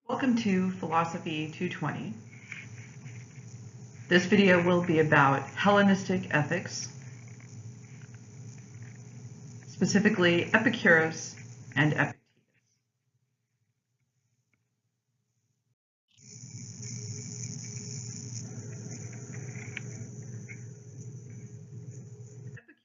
Welcome to Philosophy 220. This video will be about Hellenistic ethics, specifically Epicurus and Epictetus.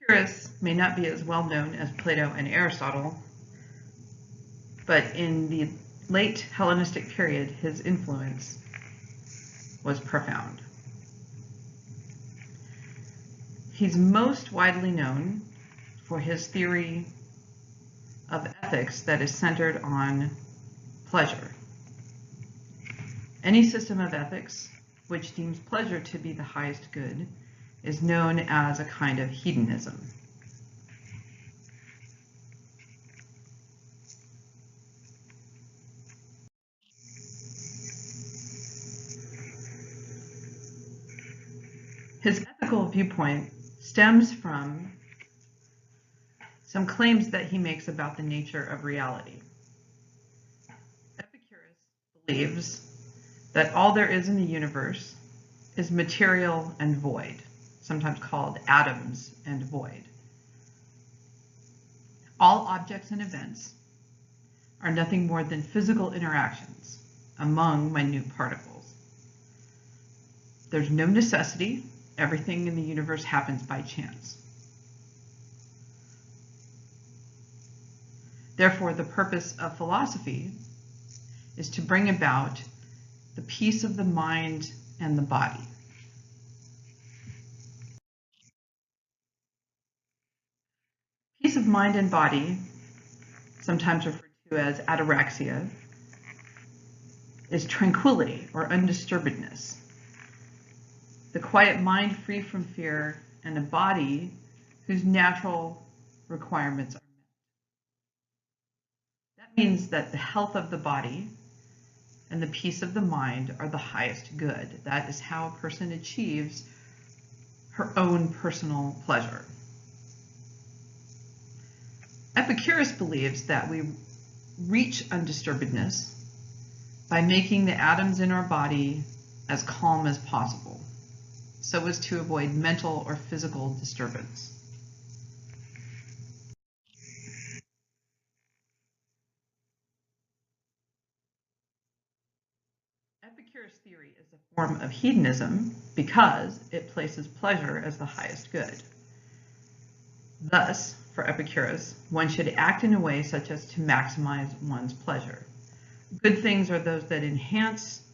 Epicurus may not be as well known as Plato and Aristotle, but in the late Hellenistic period, his influence was profound. He's most widely known for his theory of ethics that is centered on pleasure. Any system of ethics which deems pleasure to be the highest good is known as a kind of hedonism. His ethical viewpoint stems from some claims that he makes about the nature of reality. Epicurus believes that all there is in the universe is material and void, sometimes called atoms and void. All objects and events are nothing more than physical interactions among minute particles. There's no necessity. Everything in the universe happens by chance. Therefore, the purpose of philosophy is to bring about the peace of the mind and the body. Peace of mind and body, sometimes referred to as ataraxia, is tranquility or undisturbedness. The quiet mind free from fear, and a body whose natural requirements are met. That means that the health of the body and the peace of the mind are the highest good. That is how a person achieves her own personal pleasure. Epicurus believes that we reach undisturbedness by making the atoms in our body as calm as possible, so as to avoid mental or physical disturbance. Epicurus' theory is a form of hedonism because it places pleasure as the highest good. Thus, for Epicurus, one should act in a way such as to maximize one's pleasure. Good things are those that enhance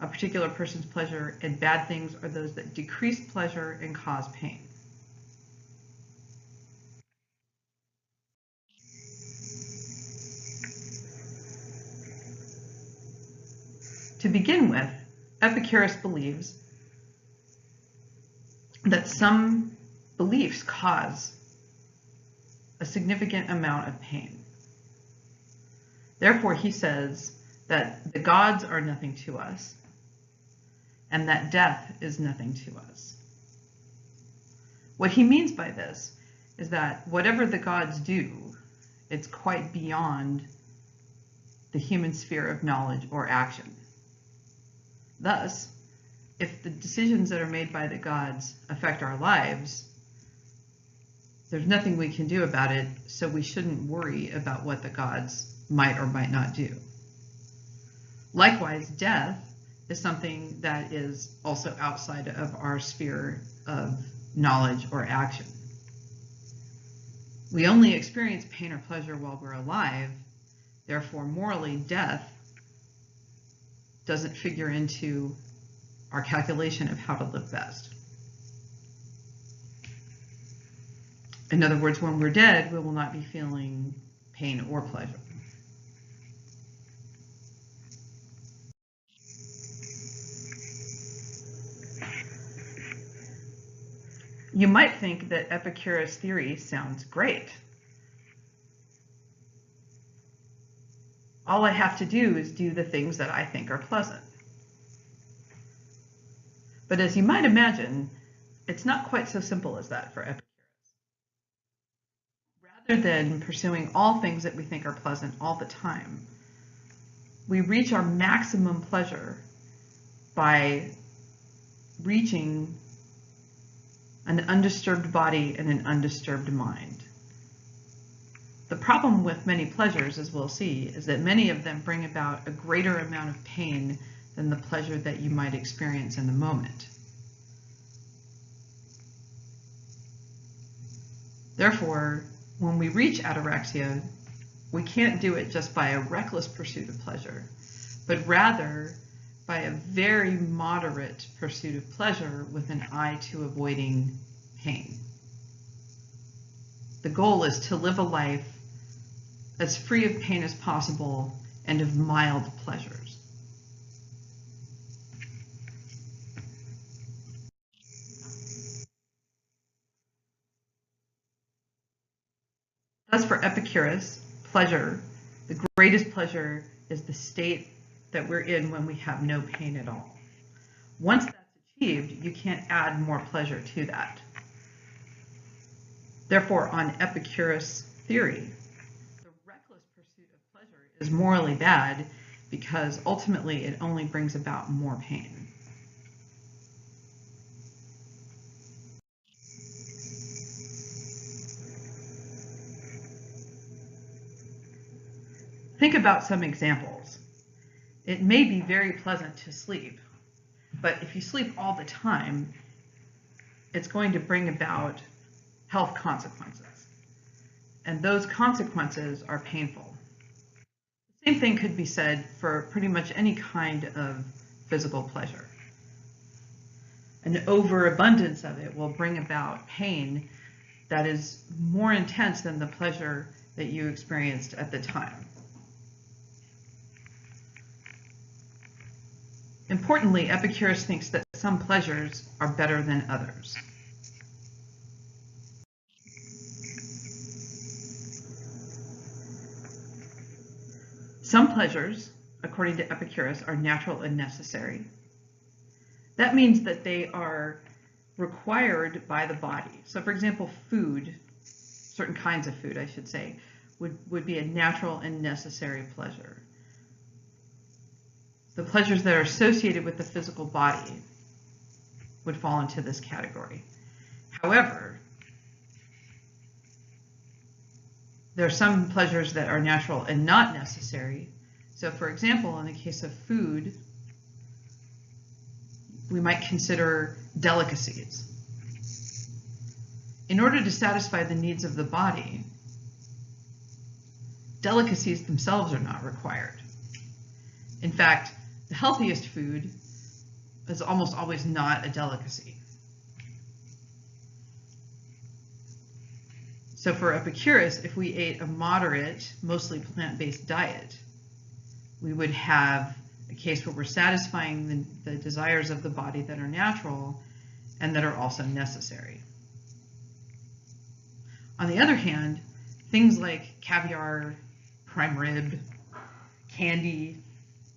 a particular person's pleasure, and bad things are those that decrease pleasure and cause pain. To begin with, Epicurus believes that some beliefs cause a significant amount of pain. Therefore, he says that the gods are nothing to us, and that death is nothing to us. What he means by this is that whatever the gods do, it's quite beyond the human sphere of knowledge or action. Thus, if the decisions that are made by the gods affect our lives, there's nothing we can do about it, so we shouldn't worry about what the gods might or might not do. Likewise, death is something that is also outside of our sphere of knowledge or action. We only experience pain or pleasure while we're alive. Therefore, morally, death doesn't figure into our calculation of how to live best. In other words, when we're dead, we will not be feeling pain or pleasure. You might think that Epicurus' theory sounds great. All I have to do is do the things that I think are pleasant. But as you might imagine, it's not quite so simple as that for Epicurus. Rather than pursuing all things that we think are pleasant all the time, we reach our maximum pleasure by reaching an undisturbed body and an undisturbed mind. The problem with many pleasures, as we'll see, is that many of them bring about a greater amount of pain than the pleasure that you might experience in the moment. Therefore, when we reach ataraxia, we can't do it just by a reckless pursuit of pleasure, but rather by a very moderate pursuit of pleasure with an eye to avoiding pain. The goal is to live a life as free of pain as possible and of mild pleasures. Thus, for Epicurus, pleasure, the greatest pleasure, is the state that we're in when we have no pain at all. Once that's achieved, you can't add more pleasure to that. Therefore, on Epicurus theory, the reckless pursuit of pleasure is morally bad because ultimately it only brings about more pain. Think about some examples. It may be very pleasant to sleep, but if you sleep all the time, it's going to bring about health consequences. And those consequences are painful. The same thing could be said for pretty much any kind of physical pleasure. An overabundance of it will bring about pain that is more intense than the pleasure that you experienced at the time. Importantly, Epicurus thinks that some pleasures are better than others. Some pleasures, according to Epicurus, are natural and necessary. That means that they are required by the body. So for example, food, certain kinds of food, I should say, would be a natural and necessary pleasure. The pleasures that are associated with the physical body would fall into this category. However, there are some pleasures that are natural and not necessary. So for example, in the case of food, we might consider delicacies. In order to satisfy the needs of the body, delicacies themselves are not required. In fact, the healthiest food is almost always not a delicacy. So for Epicurus, if we ate a moderate, mostly plant-based diet, we would have a case where we're satisfying the desires of the body that are natural and that are also necessary. On the other hand, things like caviar, prime rib, candy,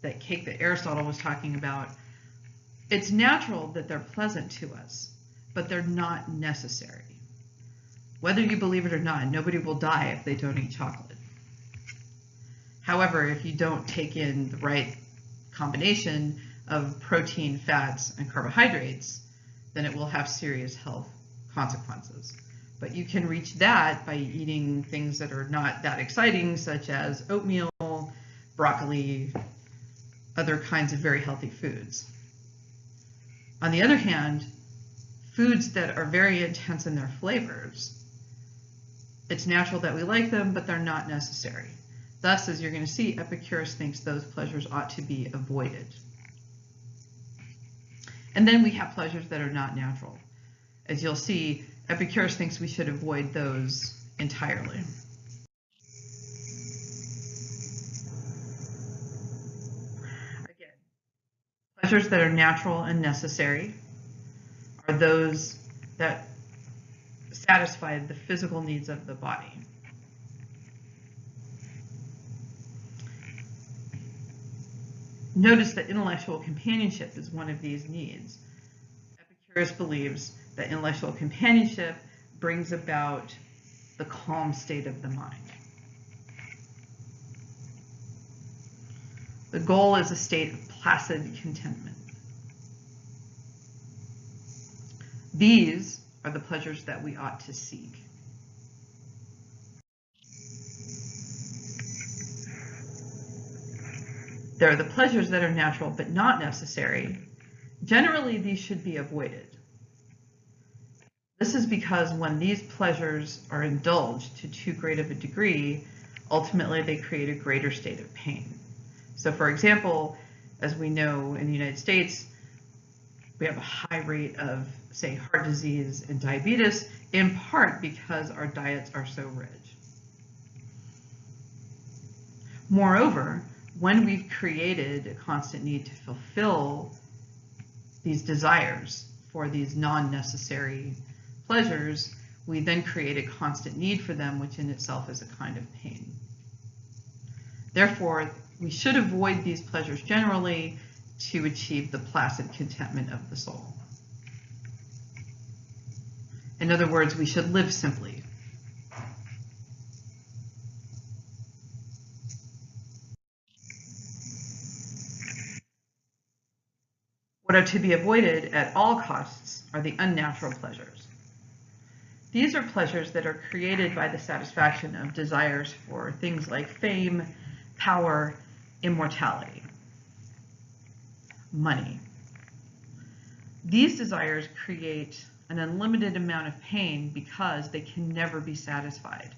that cake that Aristotle was talking about, it's natural that they're pleasant to us, but they're not necessary. Whether you believe it or not, nobody will die if they don't eat chocolate. However, if you don't take in the right combination of protein, fats, and carbohydrates, then it will have serious health consequences. But you can reach that by eating things that are not that exciting, such as oatmeal, broccoli, other kinds of very healthy foods. On the other hand, foods that are very intense in their flavors, it's natural that we like them, but they're not necessary. Thus, as you're going to see, Epicurus thinks those pleasures ought to be avoided. And then we have pleasures that are not natural. As you'll see, Epicurus thinks we should avoid those entirely. Again, pleasures that are natural and necessary are those that satisfy the physical needs of the body. Notice that intellectual companionship is one of these needs. Epicurus believes that intellectual companionship brings about the calm state of the mind. The goal is a state of placid contentment. These are the pleasures that we ought to seek. There are the pleasures that are natural but not necessary. Generally, these should be avoided. This is because when these pleasures are indulged to too great of a degree, ultimately they create a greater state of pain. So for example, as we know in the United States, we have a high rate of, say, heart disease and diabetes, in part because our diets are so rich. Moreover, when we've created a constant need to fulfill these desires for these non-necessary pleasures, we then create a constant need for them, which in itself is a kind of pain. Therefore, we should avoid these pleasures generally to achieve the placid contentment of the soul. In other words, we should live simply. What are to be avoided at all costs are the unnatural pleasures. These are pleasures that are created by the satisfaction of desires for things like fame, power, immortality, money. These desires create an unlimited amount of pain because they can never be satisfied.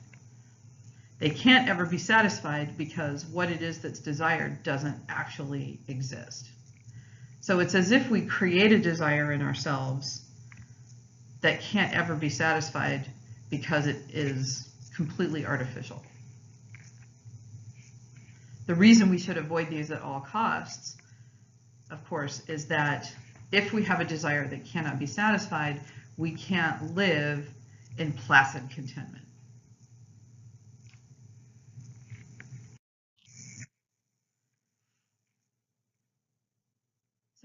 They can't ever be satisfied because what it is that's desired doesn't actually exist. So it's as if we create a desire in ourselves that can't ever be satisfied because it is completely artificial. The reason we should avoid these at all costs, of course, is that if we have a desire that cannot be satisfied, we can't live in placid contentment.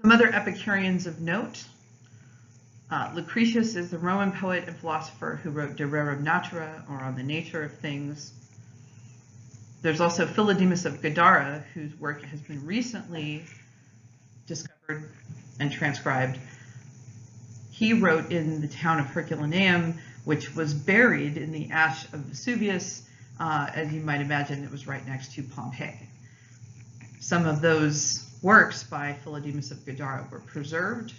Some other Epicureans of note. Lucretius is the Roman poet and philosopher who wrote De Rerum Natura, or On the Nature of Things. There's also Philodemus of Gadara, whose work has been recently discovered and transcribed. He wrote in the town of Herculaneum, which was buried in the ash of Vesuvius. As you might imagine, it was right next to Pompeii. Some of those works by Philodemus of Gadara were preserved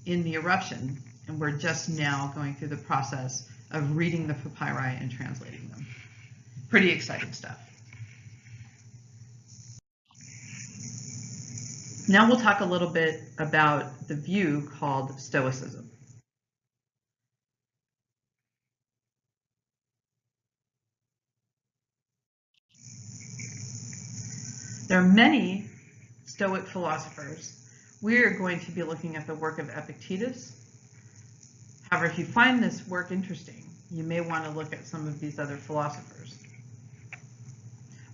in the eruption, and we're just now going through the process of reading the papyri and translating them. Pretty exciting stuff. Now we'll talk a little bit about the view called Stoicism. There are many Stoic philosophers. We are going to be looking at the work of Epicurus. However, if you find this work interesting, you may want to look at some of these other philosophers.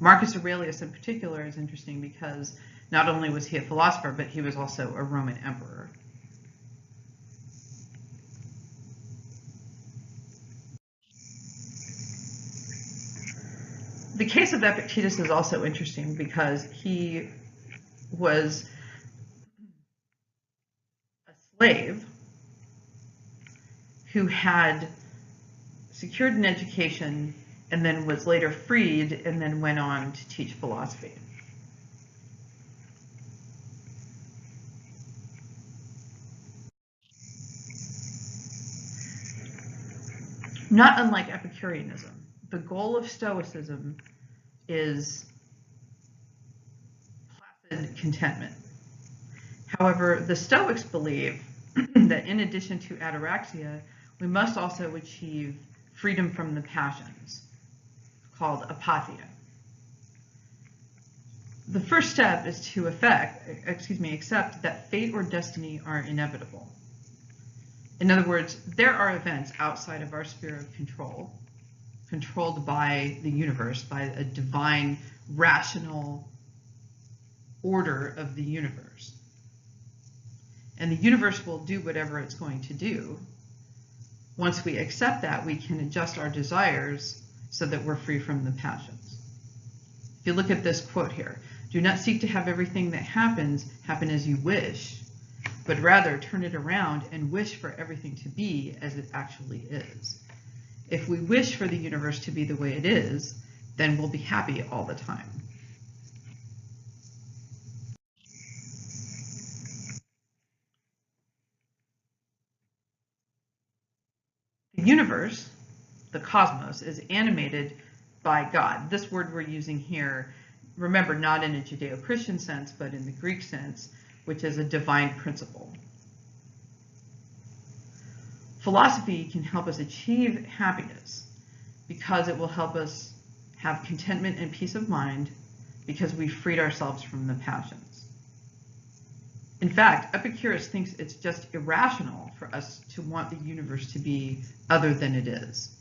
Marcus Aurelius in particular is interesting because not only was he a philosopher, but he was also a Roman emperor. The case of Epicurus is also interesting because he was a slave who had secured an education and then was later freed and then went on to teach philosophy. Not unlike Epicureanism, the goal of Stoicism is placid contentment. However, the Stoics believe that in addition to ataraxia, we must also achieve freedom from the passions, called apatheia. The first step is to accept that fate or destiny are inevitable. In other words, there are events outside of our sphere of control, controlled by the universe, by a divine, rational order of the universe. And the universe will do whatever it's going to do. Once we accept that, we can adjust our desires so that we're free from the passions. If you look at this quote here, Do not seek to have everything that happens happen as you wish, but rather turn it around and wish for everything to be as it actually is. If we wish for the universe to be the way it is, then we'll be happy all the time. The universe, the cosmos, is animated by God. This word we're using here, remember, not in a Judeo-Christian sense, but in the Greek sense, which is a divine principle. Philosophy can help us achieve happiness because it will help us have contentment and peace of mind because we freed ourselves from the passions. In fact, Epicurus thinks it's just irrational for us to want the universe to be other than it is.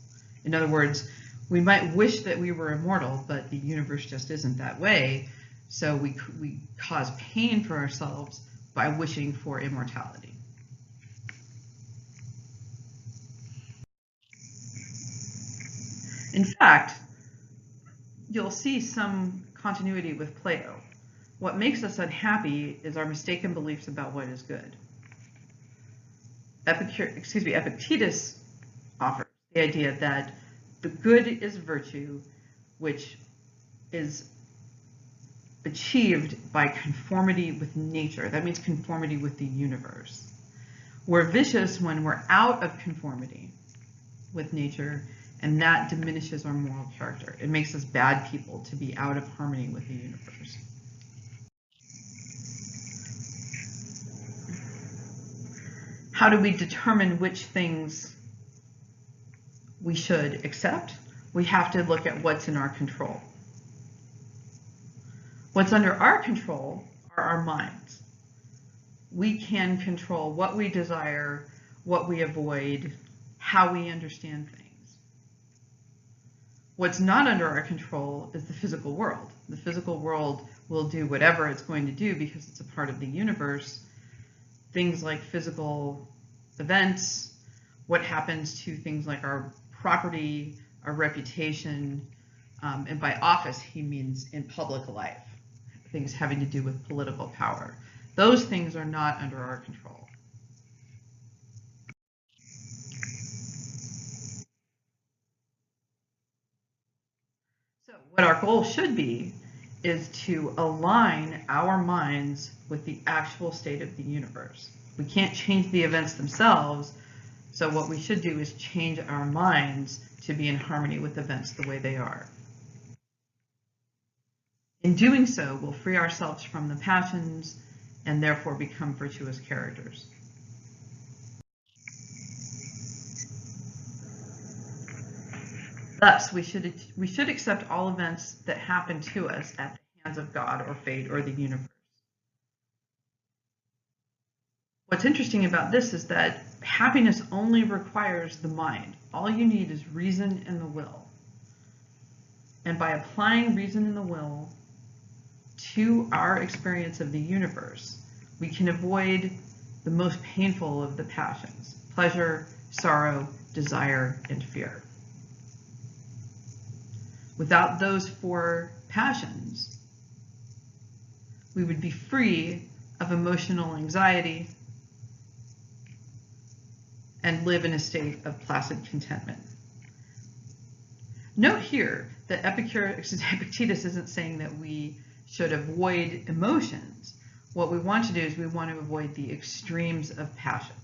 In other words, we might wish that we were immortal, but the universe just isn't that way, so we cause pain for ourselves by wishing for immortality. In fact, you'll see some continuity with Plato. What makes us unhappy is our mistaken beliefs about what is good. Epictetus offers the idea that the good is virtue, which is achieved by conformity with nature. That means conformity with the universe. We're vicious when we're out of conformity with nature, and that diminishes our moral character. It makes us bad people to be out of harmony with the universe. How do we determine which things we should accept? We have to look at what's in our control. What's under our control are our minds. We can control what we desire, what we avoid, how we understand things. What's not under our control is the physical world. The physical world will do whatever it's going to do because it's a part of the universe. Things like physical events, what happens to things like our property, our reputation, and by office he means in public life, things having to do with political power. Those things are not under our control. So what our goal should be is to align our minds with the actual state of the universe. We can't change the events themselves, so what we should do is change our minds to be in harmony with events the way they are. In doing so, we'll free ourselves from the passions and therefore become virtuous characters. Thus, we should accept all events that happen to us at the hands of God or fate or the universe. What's interesting about this is that happiness only requires the mind. All you need is reason and the will. And by applying reason and the will to our experience of the universe, we can avoid the most painful of the passions: pleasure, sorrow, desire, and fear. Without those four passions, we would be free of emotional anxiety and live in a state of placid contentment. Note here that Epictetus isn't saying that we should avoid emotions. What we want to do is we want to avoid the extremes of passion.